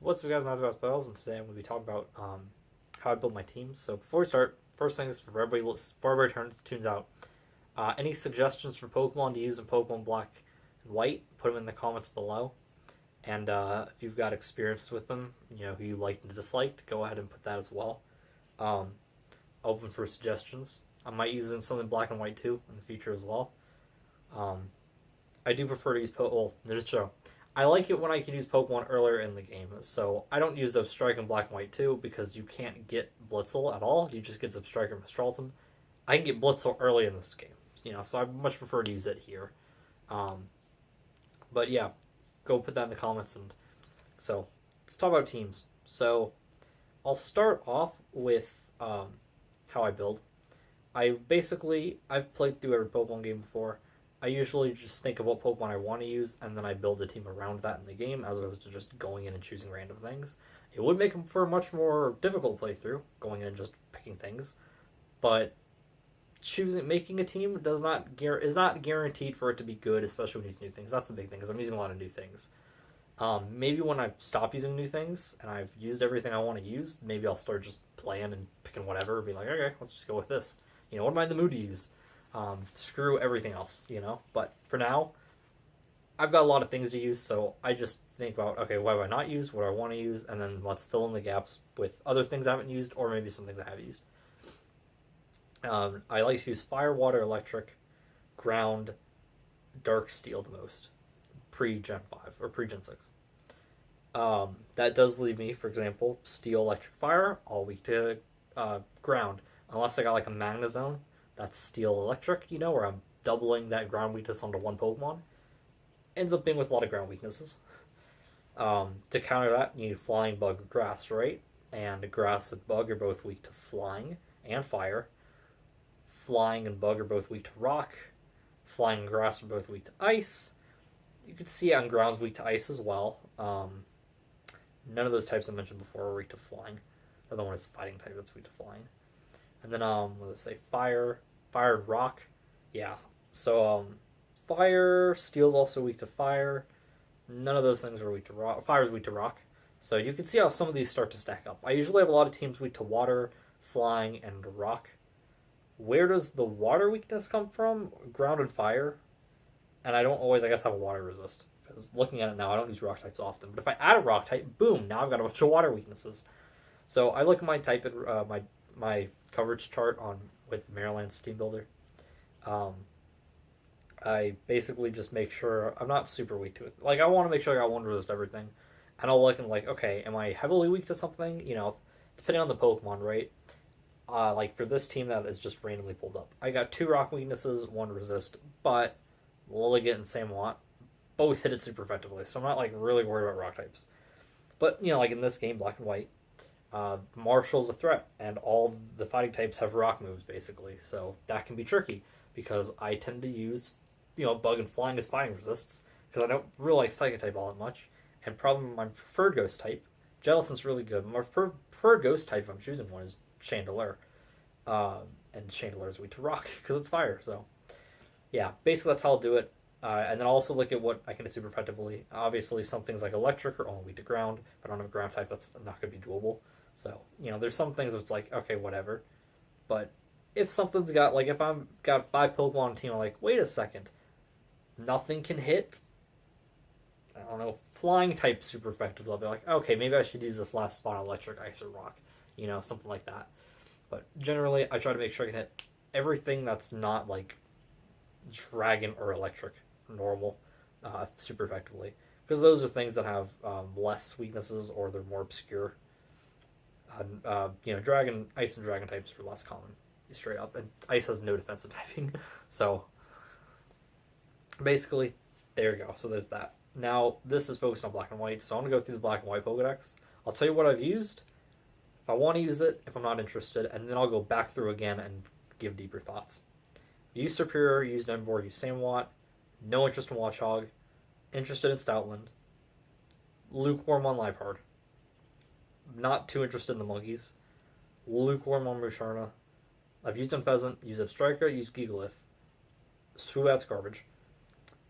What's up, guys? My name is Bells, and today I'm going to be talking about how I build my teams. So before we start, first things for everybody tunes out. Any suggestions for Pokemon to use in Pokemon Black and White? Put them in the comments below. And if you've got experience with them, who you liked and disliked, go ahead and put that as well. Um, Open for suggestions. I might use it in something Black and White too in the future as well. Um, I do prefer to use there's a show. I like it when I can use Pokemon earlier in the game. So I don't use Zubstrike in Black and White 2 because you can't get Blitzel at all. You just get Zubstrike and Mistralton. I can get Blitzel early in this game. So I much prefer to use it here. Um, but yeah, go put that in the comments. And so let's talk about teams. So I'll start off with how I build. I've played through every Pokemon game before. I usually just think of what Pokemon I want to use, and then I build a team around that in the game, as opposed to just going in and choosing random things. It would make them for a much more difficult playthrough, going in and just picking things, but making a team is not guaranteed for it to be good, especially when you use new things. That's the big thing, because I'm using a lot of new things. Maybe when I stop using new things and I've used everything I want to use, maybe I'll start just playing and picking whatever, and be like, okay, let's just go with this. What am I in the mood to use? Screw everything else, But for now, I've got a lot of things to use, so I just think about, okay, what have I not used, what do I want to use, and then let's fill in the gaps with other things I haven't used, or maybe some things I have used. I like to use fire, water, electric, ground, dark steel the most, pre-Gen 5, or pre-Gen 6. That does leave me, for example, steel, electric, fire, all weak to ground, unless I got like a Magnezone. That's steel electric, where I'm doubling that ground weakness onto one Pokemon. Ends up being with a lot of ground weaknesses. To counter that, you need flying, bug, or grass, right? And grass and bug are both weak to flying and fire. Flying and bug are both weak to rock. Flying and grass are both weak to ice. You can see on ground's weak to ice as well. None of those types I mentioned before are weak to flying. The other one is fighting type that's weak to flying. And then, let's say fire and rock. Yeah. So, fire, steel's also weak to fire. None of those things are weak to rock. Fire's weak to rock. So you can see how some of these start to stack up. I usually have a lot of teams weak to water, flying, and rock. Where does the water weakness come from? Ground and fire. And I don't always, I guess, have a water resist. Because looking at it now, I don't use rock types often. But if I add a rock type, boom, now I've got a bunch of water weaknesses. So I look at my type, my coverage chart with Maryland's team builder. I basically just make sure I'm not super weak to it. Like, I want to make sure I got one resist everything, and I'll look and like, okay, am I heavily weak to something? Depending on the Pokemon, right? Like for this team that is just randomly pulled up, I got 2 rock weaknesses, 1 resist, but Lilligant and Samwat both hit it super effectively, so I'm not like really worried about rock types. But like in this game, Black and White, Marshall's a threat, and all the fighting types have rock moves, basically. So that can be tricky, because I tend to use, bug and flying as fighting resists, because I don't really like Psychic type all that much. And probably my preferred ghost type, Jellicent's really good. My preferred ghost type, if I'm choosing one, is Chandelure. And Chandelure is weak to rock, because it's fire, so. Yeah, basically that's how I'll do it. And then I'll also look at what I can hit super effectively. Obviously, some things like electric are only weak to ground, but I don't have a ground type that's not going to be doable. So, there's some things that's like, okay, whatever. But if something's got, like, if I've got 5 Pokemon on a team, I'm like, wait a second. Nothing can hit, I don't know, flying type super effectively. I'll be like, okay, maybe I should use this last spot on electric, ice, or rock. Something like that. But generally, I try to make sure I can hit everything that's not, like, dragon or electric normal super effectively. Because those are things that have less weaknesses, or they're more obscure. Dragon, ice, and dragon types are less common, straight up, and ice has no defensive typing. So basically, there you go. So there's that. Now this is focused on Black and White, so I'm gonna go through the Black and White Pokedex. I'll tell you what I've used, if I want to use it, if I'm not interested, and then I'll go back through again and give deeper thoughts. Use Superior, use Emboar, use Samwat. No interest in Watchog. Interested in Stoutland. Lukewarm on Liepard. Not too interested in the monkeys. Lukewarm on Musharna. I've used Unpheasant, used Abstriker, used Gigalith. Swoobat's garbage.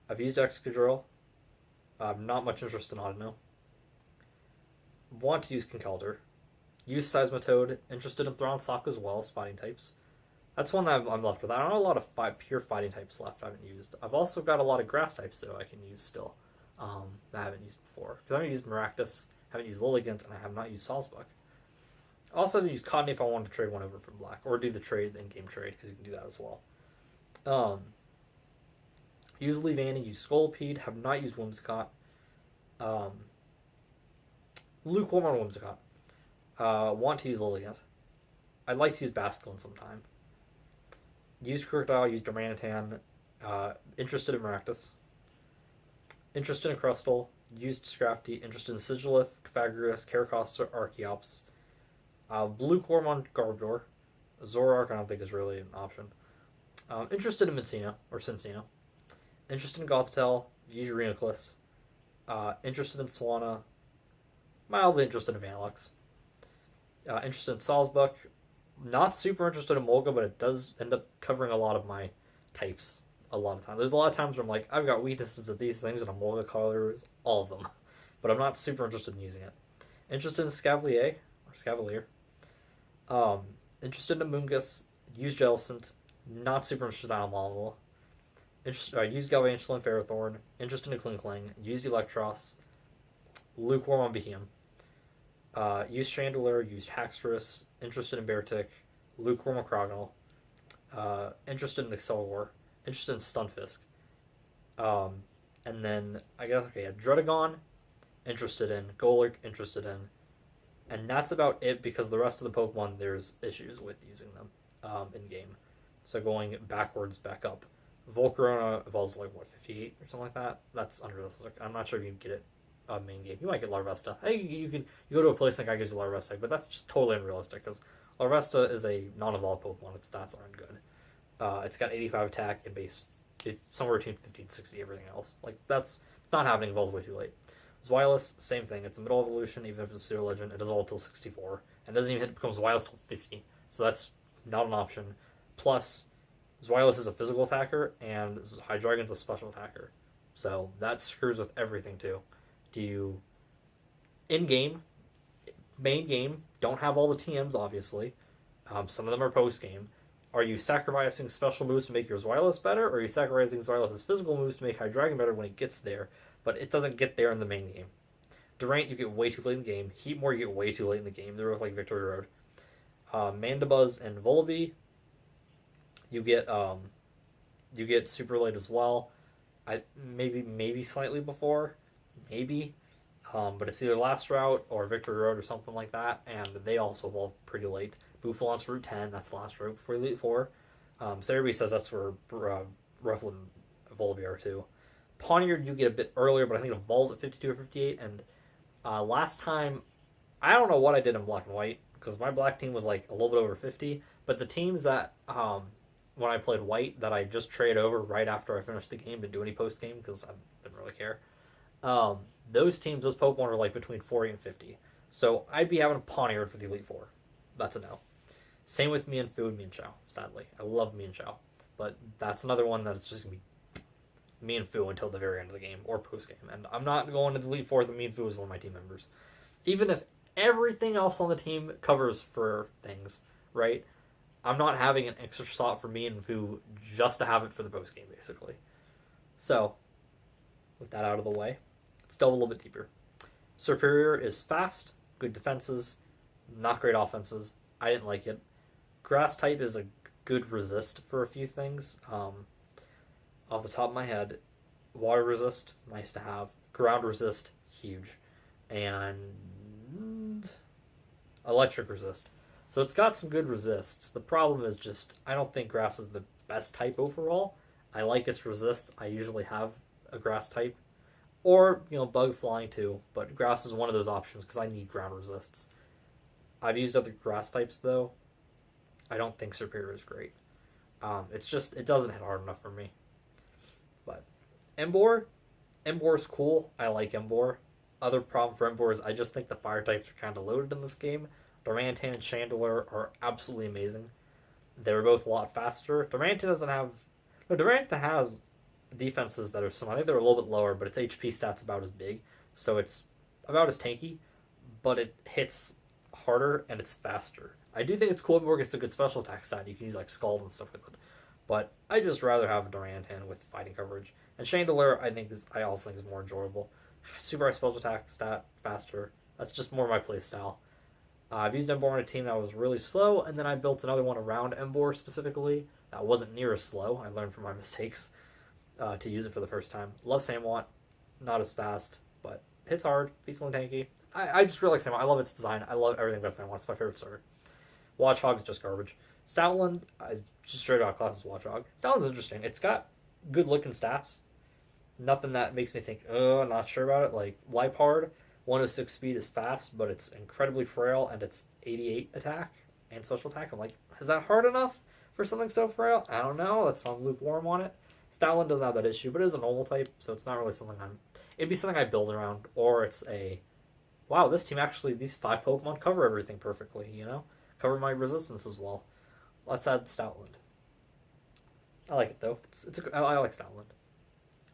I've used Excadrill. Not much interest in Audino. want to use Conkeldurr. Use Seismitoad. Interested in Thronsock as well as fighting types. That's one that I'm left with. I don't have a lot of pure fighting types left I haven't used. I've also got a lot of grass types, though, I can use still. That I haven't used before. Because I haven't used Maractus, haven't used Lilligant, and I have not used Sawsbuck. I also haven't used Cottonee if I wanted to trade one over from Black. Or do the trade, the in-game trade, because you can do that as well. Use Leavanny, use Scolipede, have not used Whimsicott. Lukewarm on Whimsicott. Want to use Lilligant. I'd like to use Basculin sometime. Use Crocodile, use Darmanitan. Interested in Maractus. Interested in Crustle. Used Scrafty. Interested in Sigilyph, Pythagoras, Caracosta, Archeops. Lukewarm on Garbodor. Zoroark I don't think is really an option. Interested in Mincino, or Cincino. Interested in Gothitelle. Use Reuniclus. Interested in Swanna. Mildly interested in Vanillux. Interested in Sawsbuck. Not super interested in Molga, but it does end up covering a lot of my types a lot of times. There's a lot of times where I'm like, I've got weaknesses of these things, and a Molga covers all of them. But I'm not super interested in using it. Interested in Scavalier. Interested in Moongus. Use Jellicent. Not super interested in Alomomola. Use Galvantula and Ferrothorn. Interested in Klinkling. Use Electros. Lukewarm on Behemoth. Use Chandelure. Use Haxorus. Interested in Beartick. Lukewarm on Crogonal. Interested in Accelgor. Interested in Stunfisk. And then, I guess, okay, Druddigon. Interested in. Golurk. Interested in. And that's about it, because the rest of the Pokemon, there's issues with using them in-game. So going backwards, back up. Volcarona evolves like, what, 58 or something like that? That's unrealistic. I'm not sure if you can get it main game. You might get Larvesta. I think you go to a place like I gives you Larvesta, but that's just totally unrealistic, because Larvesta is a non-evolved Pokemon. Its stats aren't good. It's got 85 attack and base somewhere between 50 and 60, everything else. Like, that's not happening. Evolves way too late. Zweilous, same thing. It's a middle evolution, even if it's a pseudo legend. It does all till 64. And doesn't even hit becomes Zweilous till 50. So that's not an option. Plus, Zweilous is a physical attacker, and Hydreigon's a special attacker. So that screws with everything, too. Do you, in-game, main game, don't have all the TMs, obviously. Some of them are post-game. Are you sacrificing special moves to make your Zweilous better, or are you sacrificing Zweilous' physical moves to make Hydreigon better when it gets there? But it doesn't get there in the main game. Durant, you get way too late in the game. Heatmore, you get way too late in the game. They're both like Victory Road. Mandibuzz and Volibee, you get super late as well. Maybe slightly before, maybe. But it's either Last Route or Victory Road or something like that, and they also evolve pretty late. Bouffalant's Route 10, that's the last route before Elite Four. Cerebi says that's where Ruffle and Volibee are too. Pawniard, you get a bit earlier, but I think it evolves at 52 or 58. And last time, I don't know what I did in Black and White, because my Black team was like a little bit over 50. But the teams that, when I played White, that I just traded over right after I finished the game, didn't do any post game because I didn't really care. Those teams, those Pokemon are like between 40 and 50. So I'd be having a Pawniard for the Elite Four. That's a no. Same with Mienfoo and Mienshao, sadly. I love Mienshao. But that's another one that's just going to be Mienfoo until the very end of the game or post game. And I'm not going to the Elite Four with Mienfoo as one of my team members. Even if everything else on the team covers for things, right? I'm not having an extra slot for Mienfoo just to have it for the post game, basically. So, with that out of the way, let's delve a little bit deeper. Superior is fast, good defenses, not great offenses. I didn't like it. Grass type is a good resist for a few things. Off the top of my head, water resist, nice to have. Ground resist, huge. And electric resist. So it's got some good resists. The problem is just, I don't think grass is the best type overall. I like its resist. I usually have a grass type. Or, bug flying too. But grass is one of those options because I need ground resists. I've used other grass types though. I don't think Superior is great. It's just, it doesn't hit hard enough for me. But Emboar's cool. I like Emboar. Other problem for Emboar is I just think the fire types are kind of loaded in this game. Darmanitan and Chandelure are absolutely amazing. They're both a lot faster. Darmanitan has defenses that are similar. I think they're a little bit lower, but its HP stat's about as big. So it's about as tanky. but it hits harder and it's faster. I do think it's cool more gets a good special attack side. You can use like Scald and stuff like that. But I just rather have Durantan with fighting coverage. And Chandelier I also think is more enjoyable. Super high special attack stat, faster. That's just more my play style. I've used Embor on a team that was really slow, and then I built another one around Embor specifically that wasn't near as slow. I learned from my mistakes to use it for the first time. Love Samwat, not as fast, but hits hard, decently tanky. I just really like Samwat. I love its design. I love everything about Samwat. It's my favorite starter. Watchhog is just garbage. Stoutland, I just straight out class as Watchhog. Stoutland's interesting. It's got good looking stats. Nothing that makes me think, oh, I'm not sure about it. Like Lipard, 106 speed is fast, but it's incredibly frail, and it's 88 attack and special attack. I'm like, is that hard enough for something so frail? I don't know. That's why I'm lukewarm on it. Stoutland doesn't have that issue, but it is a normal type, so it's not really something it'd be something I build around, or it's a, wow, this team actually, these 5 Pokemon cover everything perfectly, Cover my resistance as well. Let's add Stoutland. I like it, though. I like Stoutland.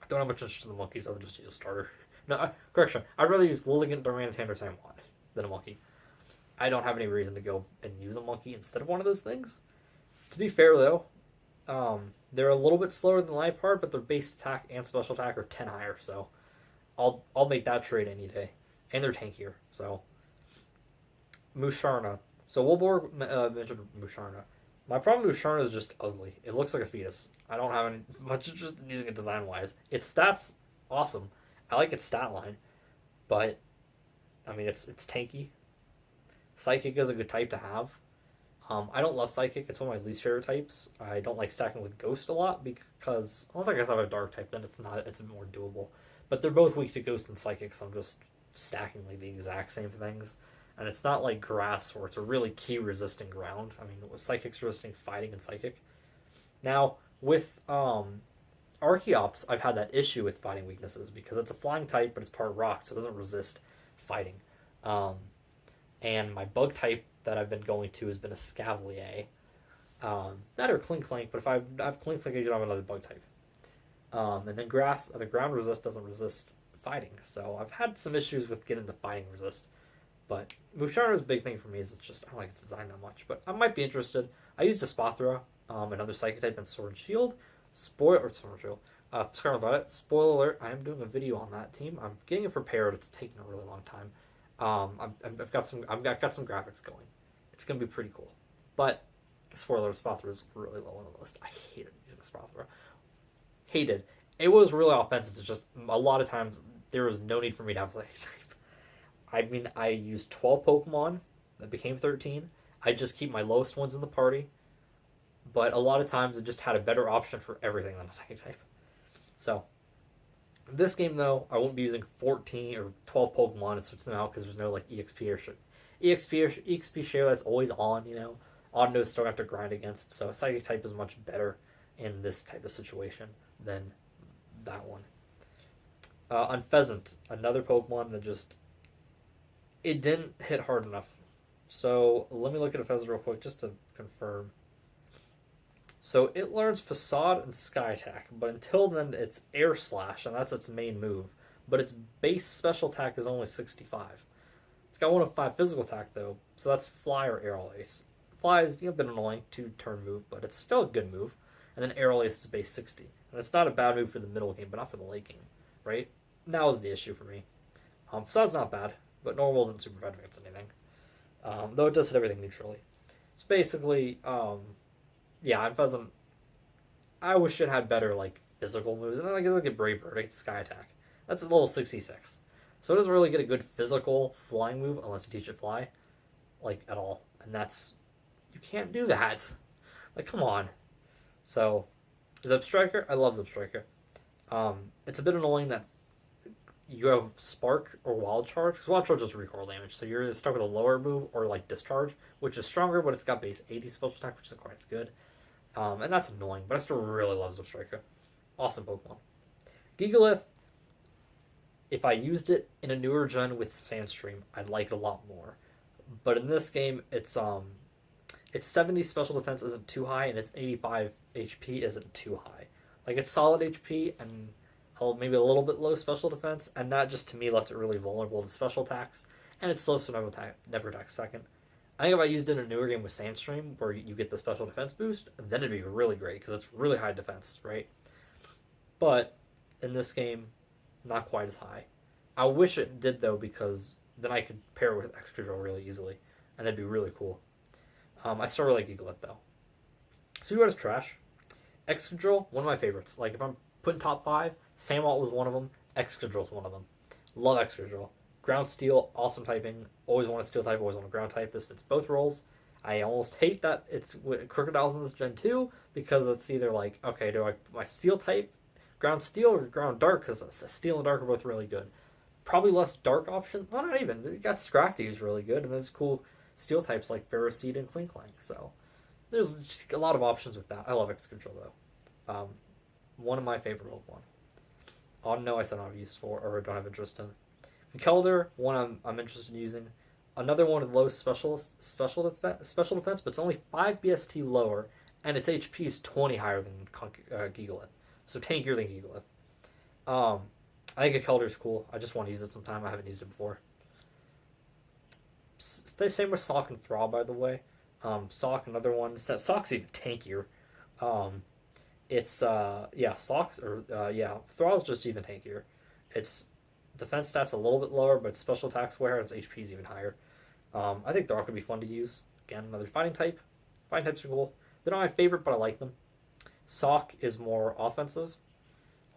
I don't have much interest in the monkeys, other than just use a starter. No, correction. I'd rather use Lilligant, Durantan, or Samwat than a monkey. I don't have any reason to go and use a monkey instead of one of those things. To be fair, though, they're a little bit slower than Lipard, but their base attack and special attack are 10 higher, so I'll make that trade any day. And they're tankier, so. Musharna. So Wilbur mentioned Musharna. My problem with Musharna is just ugly. It looks like a fetus. I don't have any much interest in using it design-wise. Its stats, awesome. I like its stat line, but, I mean, it's tanky. Psychic is a good type to have. I don't love Psychic. It's one of my least favorite types. I don't like stacking with Ghost a lot because, unless I guess I have a Dark type, then it's a bit more doable. But they're both weak to Ghost and Psychic, so I'm just stacking like the exact same things. And it's not like Grass, where it's a really key resisting ground. I mean, with Psychic's resisting Fighting and Psychic. Now, with Archeops, I've had that issue with fighting weaknesses because it's a flying type, but it's part rock, so it doesn't resist fighting. And my bug type that I've been going to has been a Scavalier. That or Clink Clank, but if I have Clink Clank, I don't have another bug type. And then Grass, the ground resist doesn't resist fighting, so I've had some issues with getting the fighting resist. But Musharna's big thing for me is it's just, I don't like its design that much, but I might be interested. I used Espathra, another Psychic type in Sword and Shield. Sword and Shield. Scarlet Violet. Spoiler alert, I am doing a video on that team. I'm getting it prepared. It's taking a really long time. I've got some graphics going. It's gonna be pretty cool. But spoiler, Espathra is really low on the list. I hated using Espathra. Hated. It was really offensive. It's just a lot of times there was no need for me to have a Psychic type. I mean, I used 12 Pokemon that became 13. I just keep my lowest ones in the party. But a lot of times it just had a better option for everything than a Psychic type. So, this game though, I won't be using 14 or 12 Pokemon and switch them out because there's no like EXP or shit. EXP share that's always on, Odd notes don't have to grind against, so a Psychic type is much better in this type of situation than that one. Unpheasant, another Pokemon that just, it didn't hit hard enough. So let me look at a Pheasant real quick just to confirm. So it learns Facade and Sky Attack, but until then it's Air Slash, and that's its main move. But its base special attack is only 65. It's got 1 of 5 physical attack though, so that's Fly or Aerial Ace. Fly is a bit annoying, 2-turn move, but it's still a good move. And then Aerial Ace is base 60. And it's not a bad move for the middle game, but not for the late game, right? That was the issue for me. Facade's not bad, but normal isn't super bad against anything. Though it does hit everything neutrally. So basically, yeah, Unpheasant, I wish it had better, physical moves. And then I guess like a Brave Bird, it's Sky Attack. That's a level 66. So it doesn't really get a good physical flying move unless you teach it Fly, at all. And that's, you can't do that. Come on. So, Zebstriker, I love Zebstriker. It's a bit annoying that you have Spark or Wild Charge, because Wild Charge does recoil damage, so you're either stuck with a lower move or Discharge, which is stronger, but it's got base 80 special attack, which isn't quite as good. And that's annoying, but I still really love Zebstriker. Awesome Pokemon. Gigalith, if I used it in a newer gen with Sandstream, I'd like it a lot more. But in this game, its 70 special defense isn't too high, and its 85 HP isn't too high. It's solid HP and maybe a little bit low special defense, and that just to me left it really vulnerable to special attacks. and it's slow, so never attacks second. I think if I used it in a newer game with Sandstream, where you get the special defense boost, then it'd be really great because it's really high defense, right? But in this game, not quite as high. I wish it did though, because then I could pair it with Excadrill really easily, and that'd be really cool. I still really like Eaglet though. Sudowoodo is trash. Excadrill, one of my favorites. Like if I'm putting top five, Sandwalt was one of them. Excadrill's one of them. Love Excadrill. Ground Steel, awesome typing. Always want a Steel type, always want a Ground type. This fits both roles. I almost hate that it's with Crocodiles in this Gen 2 because it's either like, okay, do I put my Steel type Ground Steel or Ground Dark? Because Steel and Dark are both really good. Probably less Dark option. Well, not even. You got Scrafty, who's really good, and there's cool Steel types like Ferroseed and Klinklang. So there's just a lot of options with that. I love Excadrill though. One of my favorite Pokemon. Audino I said I don't have use for or don't have interest in. Kelder, one I'm interested in using. Another one with low special defense, but it's only 5 BST lower, and its HP is 20 higher than Gigalith. So tankier than Gigalith. I think a Kelder is cool. I just want to use it sometime. I haven't used it before. Same with Sock and Throb, by the way. Sock, another one. Sock's even tankier. Thrall's just even tankier. Its defense stats a little bit lower, but special attacks where its HP is even higher. I think Thrall could be fun to use. Again, another fighting type. Fighting types are cool. They're not my favorite, but I like them. Sock is more offensive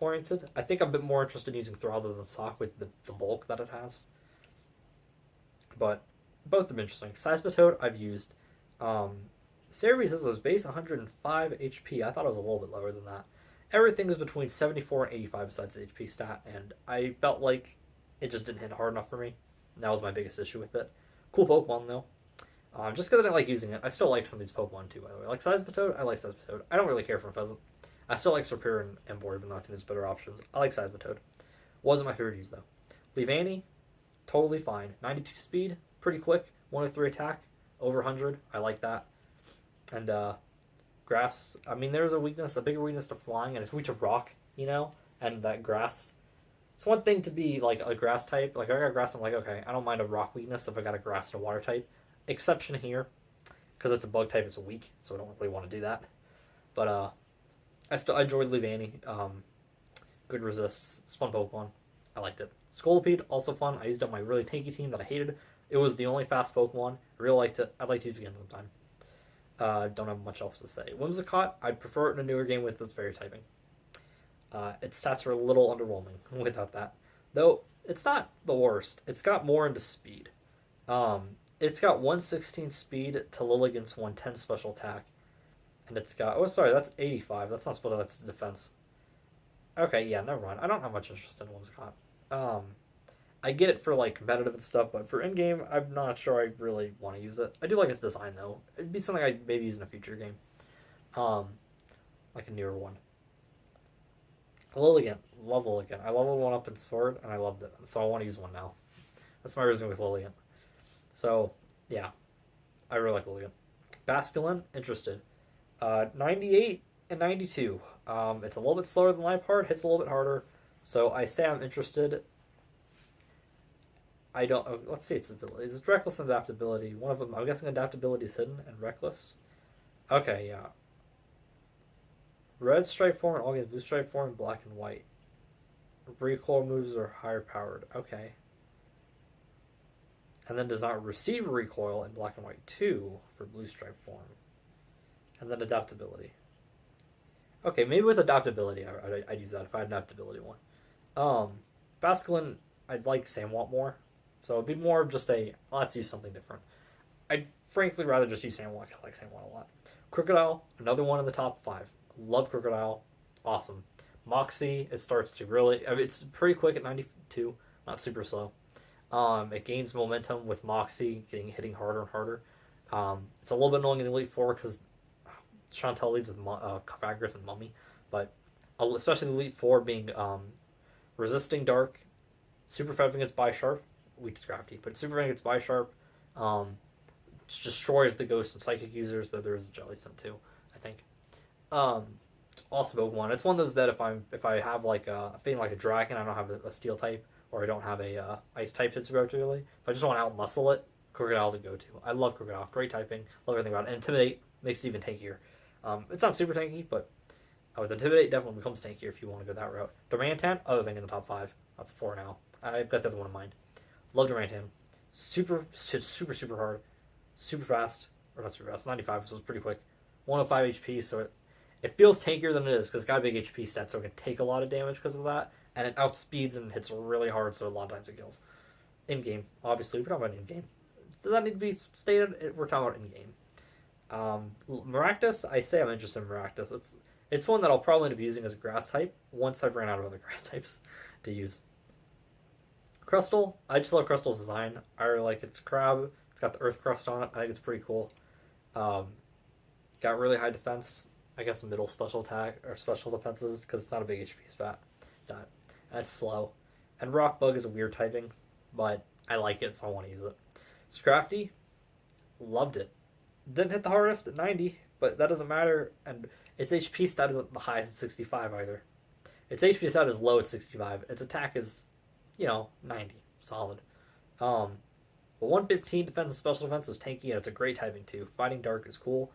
oriented. I think I'm a bit more interested in using Thrall than Sock with the bulk that it has. But both of them interesting. Seismitoad I've used. Cerebi says it was base 105 HP. I thought it was a little bit lower than that. Everything was between 74 and 85 besides the HP stat, and I felt like it just didn't hit hard enough for me. That was my biggest issue with it. Cool Pokemon, though. Just because I didn't like using it. I still like some of these Pokemon, too, by the way. Like Seismitoad, I like Seismitoad. I don't really care for Pheasant. I still like Serperior and Emboar, even though I think there's better options. I like Seismitoad. Wasn't my favorite to use, though. Leavanny, totally fine. 92 speed, pretty quick. 103 attack, over 100. I like that. And grass, I mean, there's a bigger weakness to flying, and it's weak to rock, and that grass. It's one thing to be like a grass type. Like, if I got grass, I'm like, okay, I don't mind a rock weakness if I got a grass and a water type. Exception here, because it's a bug type, it's weak, so I don't really want to do that. But I enjoyed Leavanny. Good resists. It's a fun Pokemon. I liked it. Scolipede, also fun. I used it on my really tanky team that I hated. It was the only fast Pokemon. I really liked it. I'd like to use it again sometime. Don't have much else to say. Whimsicott, I'd prefer it in a newer game with its fairy typing. Its stats are a little underwhelming without that. Though, it's not the worst. It's got more into speed. It's got 116 speed to Lilligant's 110 special attack. And it's got... Oh, sorry, that's 85. That's not special, that's defense. Okay, yeah, never mind. I don't have much interest in Whimsicott. I get it for, like, competitive and stuff, but for in-game, I'm not sure I really want to use it. I do like its design, though. It'd be something I'd maybe use in a future game. Like a newer one. Lilligant. Love Lilligant. I leveled one up in Sword, and I loved it. So I want to use one now. That's my reason with Lilligant. So, yeah. I really like Lilligant. Basculin, interested. 98 and 92. It's a little bit slower than Liepard. Hits a little bit harder. So I say I'm interested. I don't... Oh, let's see its abilities. It's Reckless and Adaptability. One of them, I'm guessing Adaptability is hidden and Reckless. Okay, yeah. Red Stripe form and all games. Blue Stripe form and black and white. Recoil moves are higher powered. Okay. And then does not receive recoil in black and white 2 for Blue Stripe form. And then Adaptability. Okay, maybe with Adaptability I'd use that if I had an Adaptability one. Basculin, I'd like Sandwalt more. So it'd be more of just let's use something different. I'd frankly rather just use Sandwalt. I like Sandwalt a lot. Crocodile, another one in the top 5. Love Crocodile. Awesome. Moxie, it starts to really... it's pretty quick at 92. Not super slow. It gains momentum with Moxie hitting harder and harder. It's a little bit annoying in Elite Four because Chantel leads with Cavagrous and Mummy. But especially Elite Four being resisting Dark, super effective against Bisharp. Weak to Scrafty, but super effective against Bisharp. Destroys the Ghost and Psychic users, though there is a Jellicent too, I think. It's awesome Pokemon. It's one of those that if I have like a feeling like a Dragon, I don't have a Steel type, or I don't have a ice type hits particularly. If I just want to out muscle it, Crocodile's a go-to. I love Crocodile. Great typing. Love everything about it. And Intimidate makes it even tankier. It's not super tanky, but with Intimidate, definitely becomes tankier if you want to go that route. Darmanitan, other thing in the top 5. That's 4 now. I've got the other one in mind. Love Darmanitan. Super hard. Super fast. Or not super fast. 95, so it's pretty quick. 105 HP, so it feels tankier than it is because it's got a big HP stat, so it can take a lot of damage because of that. And it outspeeds and hits really hard, so a lot of times it kills. In-game, obviously. We're talking about in-game. Does that need to be stated? We're talking about in-game. Maractus, I say I'm interested in Maractus. It's one that I'll probably end up using as a grass type once I've ran out of other grass types to use. Crustal, I just love Crustal's design. I really like its crab. It's got the earth crust on it. I think it's pretty cool. Got really high defense. I guess middle special attack or special defenses because it's not a big HP stat. And it's slow. And Rock Bug is a weird typing, but I like it, so I want to use it. Scrafty, loved it. Didn't hit the hardest at 90, but that doesn't matter. And its HP stat isn't the highest at 65 either. Its HP stat is low at 65. Its attack is, 90. Solid. But 115 defense and special defense was tanky, and it's a great typing too. Fighting Dark is cool.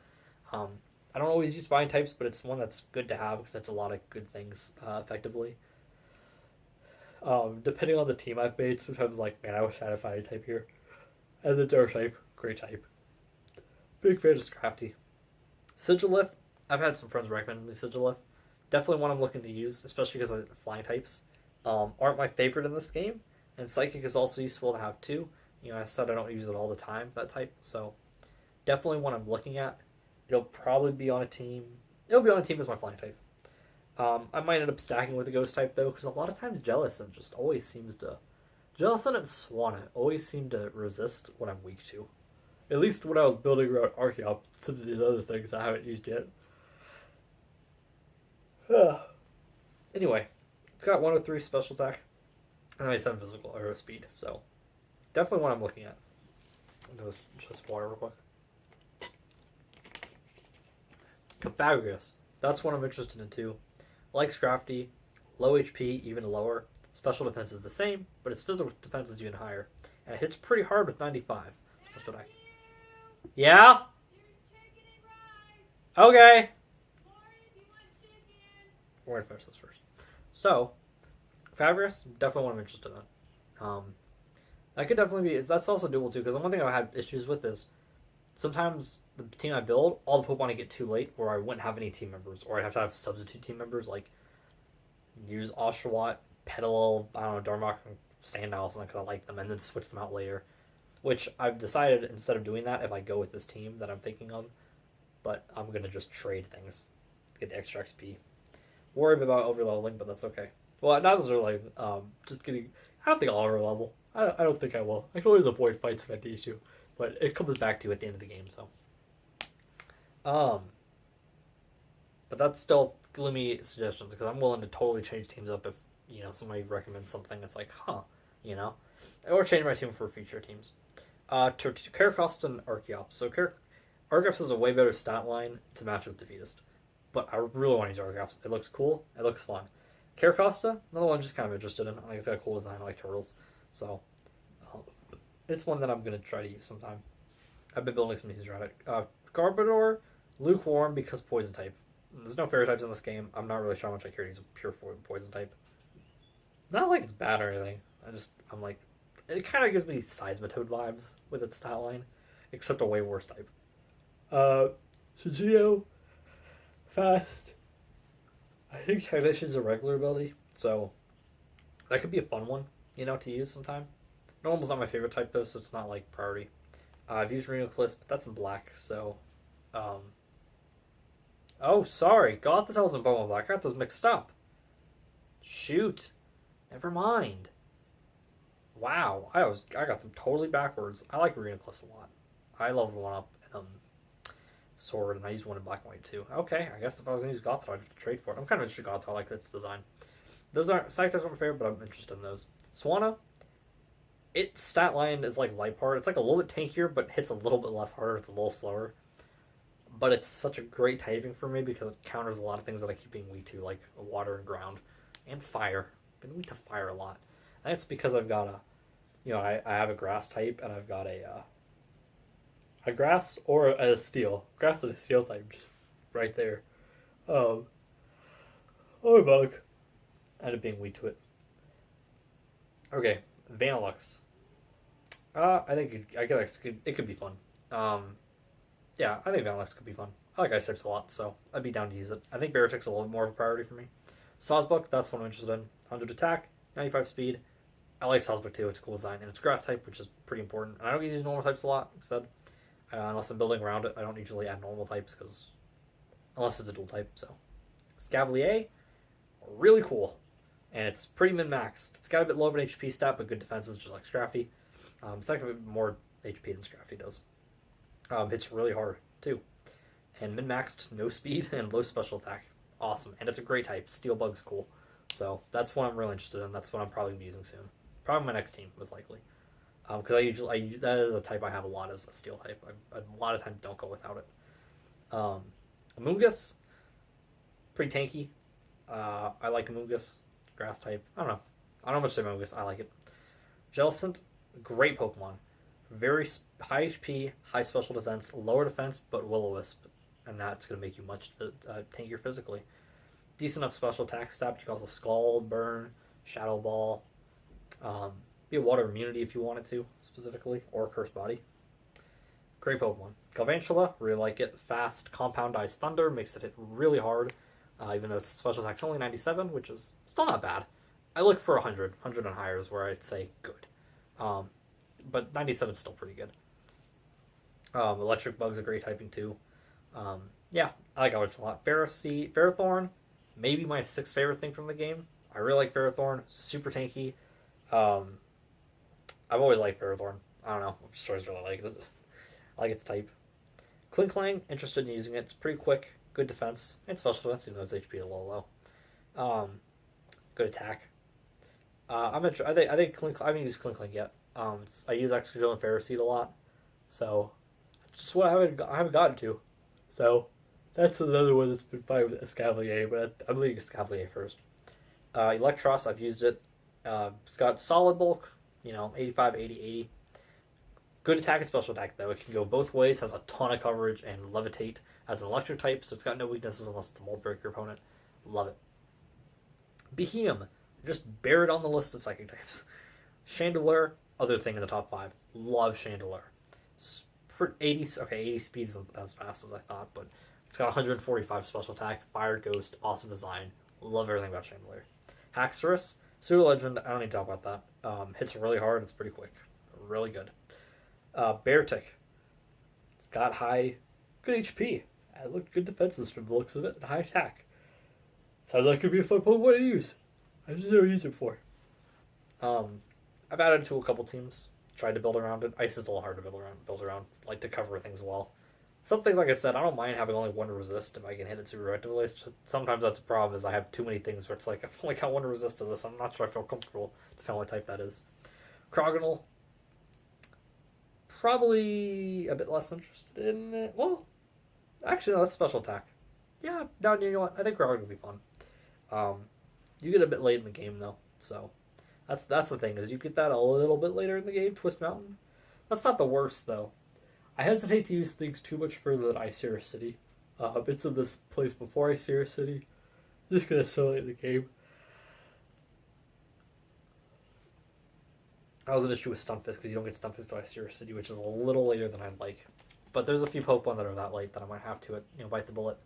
I don't always use fighting types, but it's one that's good to have because that's a lot of good things effectively. Depending on the team I've made, sometimes man, I wish I had a fighting type here. And the Dark type, great type. Big fan of Scrafty. Sigilith, I've had some friends recommend me Sigilith. Definitely one I'm looking to use, especially because flying types aren't my favorite in this game. And Psychic is also useful to have too. I said I don't use it all the time, that type. So definitely one I'm looking at. It'll probably be on a team. It'll be on a team as my flying type. I might end up stacking with the ghost type though, because a lot of times Jellicent just always seems to... Jellicent and Swanna always seem to resist what I'm weak to. At least when I was building around Archeops, some of these other things I haven't used yet. Anyway, it's got 103 special attack, and 97 physical, or speed, so definitely one I'm looking at. Just water real quick. Capagus, that's one I'm interested in too. Like Scrafty, low HP, even lower. Special defense is the same, but its physical defense is even higher. And it hits pretty hard with 95. Special attack. Yeah? Okay. We're going to finish this first. So, Favris, definitely one I'm interested in. That could definitely be... That's also doable too, because the one thing I've had issues with is sometimes the team I build, all the Pokemon I get too late, or I wouldn't have any team members, or I'd have to have substitute team members, like use Oshawott, Petal, I don't know, Darmok, and Sandile, something because I like them, and then switch them out later. Which I've decided, instead of doing that, if I go with this team that I'm thinking of, but I'm going to just trade things. Get the extra XP. Worried about overleveling, but that's okay. Well, not necessarily, just kidding. I don't think I'll overlevel. I don't think I will. I can always avoid fights if I need to, but it comes back to at the end of the game, so. But that's still gloomy suggestions, because I'm willing to totally change teams up if, somebody recommends something that's like, or change my team for future teams. To Caracosta and Archeops. So Archeops is a way better stat line to match with Defeatist. But I really want to use Archeops. It looks cool. It looks fun. Caracosta, another one I'm just kind of interested in. I think it's got a cool design. I like turtles. So, it's one that I'm going to try to use sometime. I've been building some of these around it. Garbodor, lukewarm because poison type. There's no fairy types in this game. I'm not really sure how much I care to use a pure poison type. Not like it's bad or anything. I'm like, it kind of gives me Seismitoad vibes with its stat line, except a way worse type. Shigeo, fast. I think Tyvation's a regular ability, so that could be a fun one, to use sometime. Normal's not my favorite type though, so it's not like priority. I've used Rhenoclist, but that's in black, so oh, sorry. Gothitell's in Bowman Black. I got those mixed up. Shoot. Never mind. Wow. I got them totally backwards. I like Rhenoclist a lot. I love one up in Sword, and I used one in Black and White too. Okay, I guess if I was going to use Gothitell, I'd have to trade for it. I'm kind of interested in Gothitell. I like its design. Those aren't Psych types aren't my favorite, but I'm interested in those. Swanna, its stat line is like Liepard. It's like a little bit tankier, but hits a little bit less harder. It's a little slower. But it's such a great typing for me because it counters a lot of things that I keep being weak to, like water and ground. And fire. I've been weak to fire a lot. And it's because I've got I have a grass type, and I've got a grass or a steel. Grass and a steel type just right there. Um, or a bug. Ended up being weak to it. Okay, Vanilux. I think it could be fun. Yeah, I think Vanilux could be fun. I like ice types a lot, so I'd be down to use it. I think Beartic's a little bit more of a priority for me. Sawsbuck, that's what I'm interested in. 100 attack, 95 speed. I like Sawsbuck too, it's a cool design. And it's grass type, which is pretty important. And I don't use normal types a lot, like I said. Unless I'm building around it, I don't usually add normal types, because unless it's a dual type, so. Scavalier, really cool. And it's pretty min-maxed. It's got a bit low of an HP stat, but good defenses, just like Scrafty. It's actually a bit more HP than Scrafty does. Hits really hard, too. And min-maxed, no speed, and low special attack. Awesome. And it's a great type. Steel Bug's cool. So that's what I'm really interested in. That's what I'm probably going to be using soon. Probably my next team, most likely. Because that is a type I have a lot as a steel type. I a lot of times don't go without it. Amoonguss, pretty tanky. I like Amoonguss. Grass type. I don't know. I don't know much about Amoonguss. I like it. Jellicent, great Pokemon. Very high HP, high special defense, lower defense, but Will-O-Wisp. And that's going to make you much tankier physically. Decent enough special attack stat, but you can also Scald, Burn, Shadow Ball. Be a water immunity if you wanted to, specifically, or Curse Body. Great Pokemon. Galvantula, really like it. Fast, Compound Ice Thunder, makes it hit really hard. Even though its special attack's only 97, which is still not bad. I look for 100 and higher is where I'd say good. But 97 is still pretty good. Electric Bug's a great typing too. Yeah, I like Electric a lot. Ferrothorn, maybe my 6th favorite thing from the game. I really like Ferrothorn, super tanky. I've always liked Ferrothorn. I don't know, I just always really like it. I like its type. Klinklang, interested in using it. It's pretty quick. Good defense and special defense, even though its HP is a little low. Good attack. I think I haven't used Klinkling yet. I use Excadrill and Ferroseed a lot, so it's just what I haven't gotten to. So that's another one that's been fine with Escavalier, but I'm leaving Escavalier first. Electros, I've used it. It's got solid bulk, 85, 80, 80. Good attack and special attack, though. It can go both ways, has a ton of coverage, and Levitate as an electric type, so it's got no weaknesses unless it's a mold breaker opponent. Love it. Behem, just buried on the list of psychic types. Chandelure, other thing in the top 5. Love Chandelure. 80 speed isn't as fast as I thought, but it's got 145 special attack, Fire Ghost, awesome design. Love everything about Chandelure. Haxorus, Pseudo Legend, I don't need to talk about that. Hits really hard, it's pretty quick. Really good. Beartic. It's got good HP. Good defenses from the looks of it, and high attack. Sounds like it could be a fun Pokemon to use. I just never used it before. I've added it to a couple teams. Tried to build around it. Ice is a little hard to build around. Like to cover things well. Some things, like I said, I don't mind having only one resist if I can hit it super effectively. It's just sometimes that's a problem. Is I have too many things where it's like I feel like I want to resist to this. I'm not sure I feel comfortable. Depending on what type that is. Crogonal. Probably a bit less interested in it. Well, actually, no, that's special attack. Yeah, no, you know what? I think Crogonal will be fun. You get a bit late in the game though, so that's the thing is you get that a little bit later in the game. Twist Mountain. That's not the worst though. I hesitate to use things too much further than Icera City. It's in this place before Icera City. I'm just gonna sell it in the game. That was an issue with Stunfisk because you don't get Stunfisk to Icera City, which is a little later than I'd like. But there's a few Pokemon that are that late that I might have to, bite the bullet.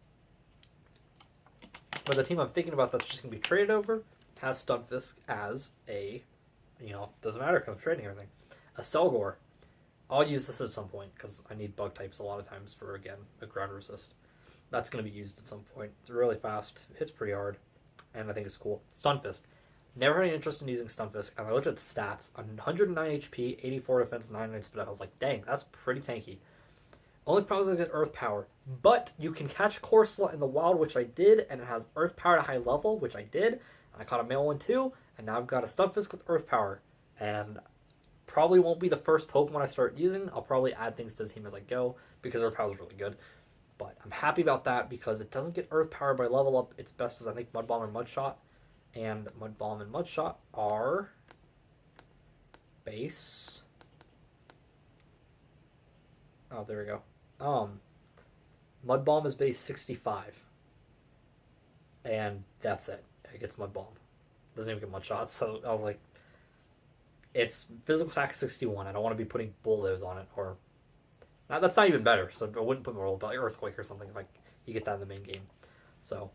But the team I'm thinking about that's just going to be traded over has Stunfisk as a, doesn't matter because I'm trading everything. A Selgor. I'll use this at some point because I need bug types a lot of times for, again, a ground resist. That's going to be used at some point. It's really fast, hits pretty hard, and I think it's cool. Stunfisk. Never had any interest in using Stunfisk, and I looked at stats. 109 HP, 84 defense, 99 speed. I was like, dang, that's pretty tanky. Only problem is I get Earth Power. But you can catch Corsola in the wild, which I did, and it has Earth Power at a high level, which I did. And I caught a male one too, and now I've got a Stunfisk with Earth Power. And probably won't be the first Pokemon I start using. I'll probably add things to the team as I go, because Earth Power is really good. But I'm happy about that, because it doesn't get Earth Power by level up. It's best as, I think, Mud Bomb or Mud Shot. And Mud Bomb and Mud Shot are base. Oh, there we go. Mud Bomb is base 65. And that's it. It gets Mud Bomb. Doesn't even get Mud Shot. So I was like, it's physical attack 61. I don't want to be putting Bulldoze on it. Or that's not even better. So I wouldn't put more like Earthquake or something if you get that in the main game. So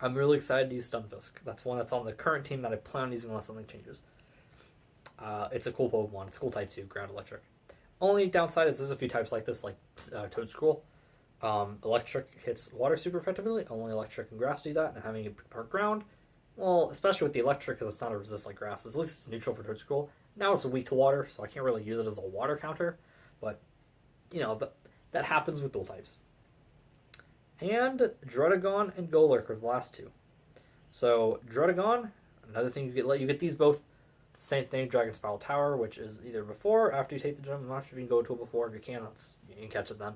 I'm really excited to use Stunfisk. That's one that's on the current team that I plan on using unless something changes. It's a cool Pokemon. It's a cool type 2, Ground Electric. Only downside is there's a few types like this, like Toedscruel. Electric hits water super effectively. Only Electric and Grass do that, and having it part Ground, well, especially with the Electric, because it's not a resist like Grass. At least it's neutral for Toedscruel. Now it's weak to water, so I can't really use it as a water counter. But, that happens with dual types. And Druddigon and Golurk are the last two. So Druddigon, another thing you get these both. Same thing, Dragon Spiral Tower, which is either before or after you take the gem. I'm not sure if you can go to it before. If you can, you can catch it then.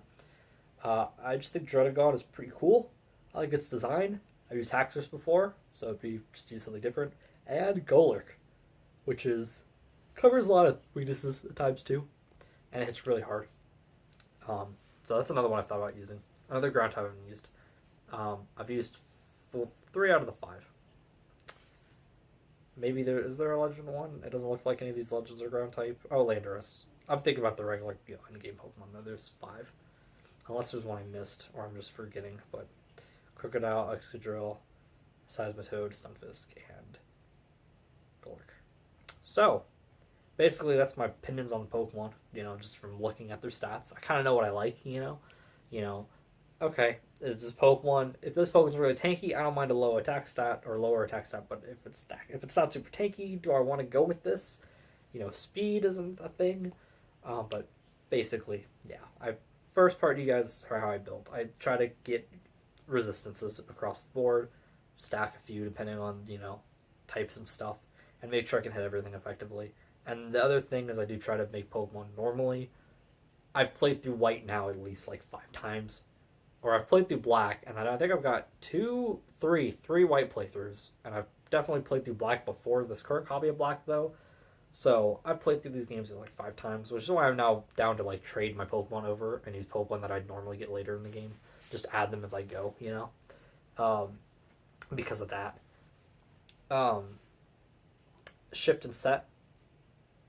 I just think Druddigon is pretty cool. I like its design. I've used Haxorus before, so it'd be just use something different. And Golurk, which covers a lot of weaknesses at times too, and it hits really hard. So that's another one I've thought about using. Another ground type I've used. I've used 3 out of the 5. Maybe is there a legend one? It doesn't look like any of these legends are ground type. Oh, Landorus. I'm thinking about the regular in-game Pokemon though. There's 5. Unless there's one I missed or I'm just forgetting. But Crocodile, Excadrill, Seismitoad, Stunfisk, and Golurk. So, basically that's my opinions on the Pokemon. Just from looking at their stats. I kind of know what I like, Okay, is this Pokemon? If this Pokemon's really tanky, I don't mind a low attack stat or lower attack stat. But if it's not super tanky, do I want to go with this? Speed isn't a thing. But basically, yeah. First part, you guys are how I build. I try to get resistances across the board, stack a few depending on types and stuff, and make sure I can hit everything effectively. And the other thing is I do try to make Pokemon normally. I've played through White now at least like 5 times. Or I've played through Black, and I think I've got 3 White playthroughs, and I've definitely played through Black before this current copy of Black, though. So I've played through these games like 5 times, which is why I'm now down to trade my Pokemon over and use Pokemon that I'd normally get later in the game. Just add them as I go, because of that. Shift and set.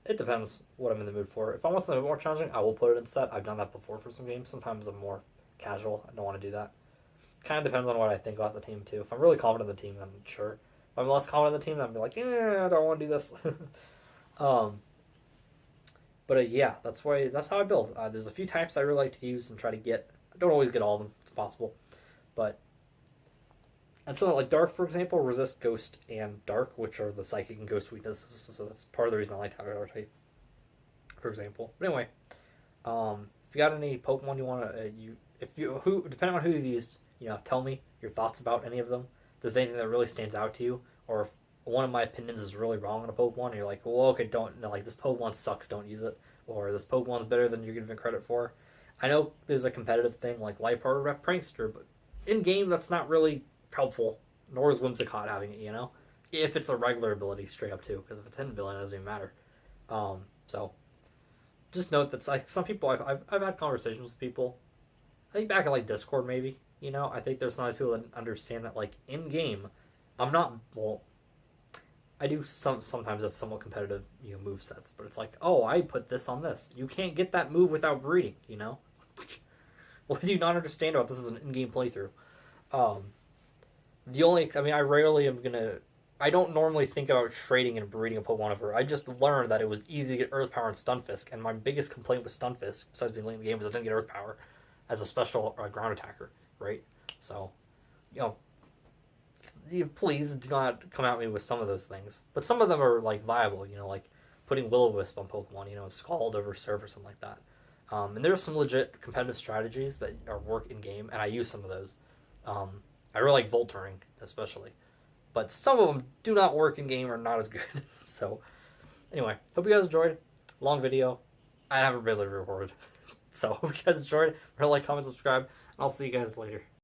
It depends what I'm in the mood for. If I want something more challenging, I will put it in set. I've done that before for some games. Sometimes I'm more casual. I don't want to do that. Kind of depends on what I think about the team too. If I'm really confident in the team, then sure. If I'm less confident in the team, then I'm like, I don't want to do this. But yeah, that's how I build. There's a few types I really like to use and try to get. I don't always get all of them. It's possible, but and something like Dark, for example, resist Ghost and Dark, which are the Psychic and Ghost weaknesses. So that's part of the reason I like Tyler type, for example. But anyway, if you got any Pokemon you want to depending on who you've used, tell me your thoughts about any of them. If there's anything that really stands out to you, or if one of my opinions is really wrong on a Pokemon, and you're like, well, okay, this Pokemon sucks, don't use it, or this Pokemon's better than you're giving it credit for. I know there's a competitive thing like Liepard or Rep Prankster, but in game that's not really helpful. Nor is Whimsicott having it, if it's a regular ability straight up too, because if it's hidden ability, it doesn't even matter. So just note that some people I've had conversations with people. I think back in Discord maybe, I think there's some people that understand that in game, I'm not I do sometimes have somewhat competitive move sets, but it's oh, I put this on this. You can't get that move without breeding, What do you not understand about this as an in-game playthrough? I don't normally think about trading and breeding a Pokemon over. I just learned that it was easy to get Earth Power and Stunfisk, and my biggest complaint with Stunfisk, besides being late in the game, was I didn't get Earth Power as a special ground attacker, right? So, please do not come at me with some of those things. But some of them are viable, like putting Will-O-Wisp on Pokemon, Scald over Surf or something like that. And there are some legit competitive strategies that work in game, and I use some of those. I really like Volt Turning, especially. But some of them do not work in game or not as good. So, anyway, hope you guys enjoyed. Long video. I haven't really recorded. So, hope you guys enjoyed. Remember to like, comment, subscribe, and I'll see you guys later.